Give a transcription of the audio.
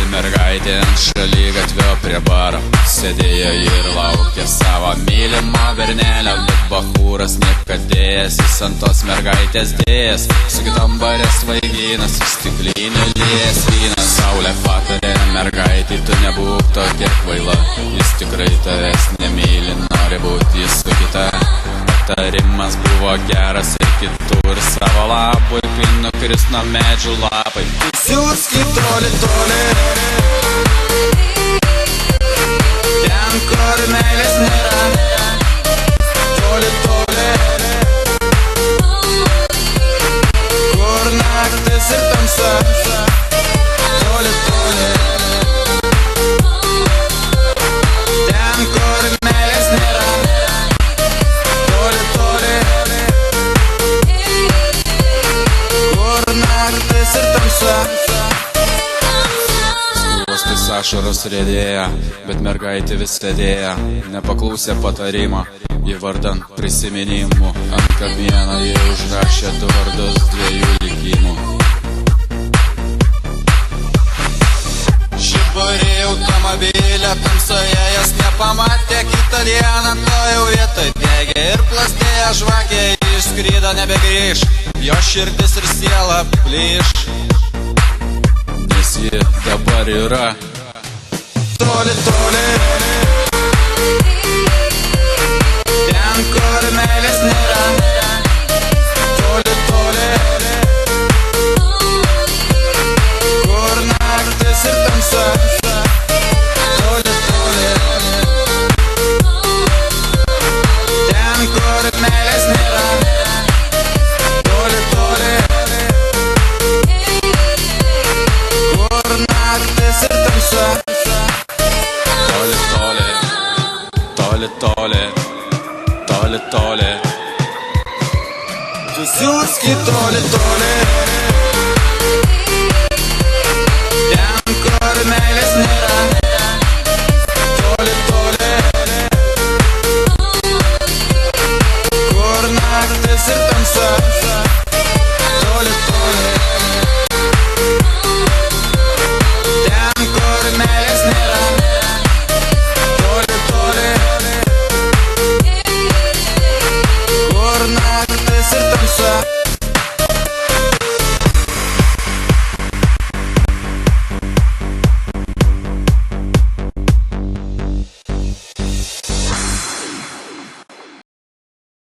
Mergaitė ant šaligatvio prie baro sėdėjo ir laukė savo mylimo bernelio, bet bachūras niekadėjas, jis ant tos mergaitės dėjęs, su kitom bare svaigynas, su stikliniu liejęs vyną. Saulė patarė mergaitė, tu nebūk tokia kvaila, jis tikrai tavęs nemyli, nori būti jis su kita. Patarimas buvo geras ir kitur savo labui, kai nukris nuo medžių lapai. Siūski toli, toli, ten, kur meilės nėra. Toli, toli, kur naktis ir tamsa. Toli, toli, ten, kur meilės nėra. Toli, toli, kur naktis ir tamsa. Ašaros riedėjo, bet mergaitė vis sėdėjo, nepaklausė patarimo, į vardan prisiminimų. Ant kamieno jie užrašė du vardus dviejų likimų. Žiburė automobilio tamsoje, jos nepamatė, kitą dieną to jau vietoj degė ir plastėjo žvakė, išskrido nebegrįš, jo širdis ir siela plyš. Nes ji dabar yra toli, toli, ten, kur meilės nėra. Toli, toli, kur naktis ir tamsa. Toli, toli, ten, kur meilės nėra. Toli, toli, kur naktis ir tamsa. Toli, toli, toli, toli. Tu siūski toli, toli.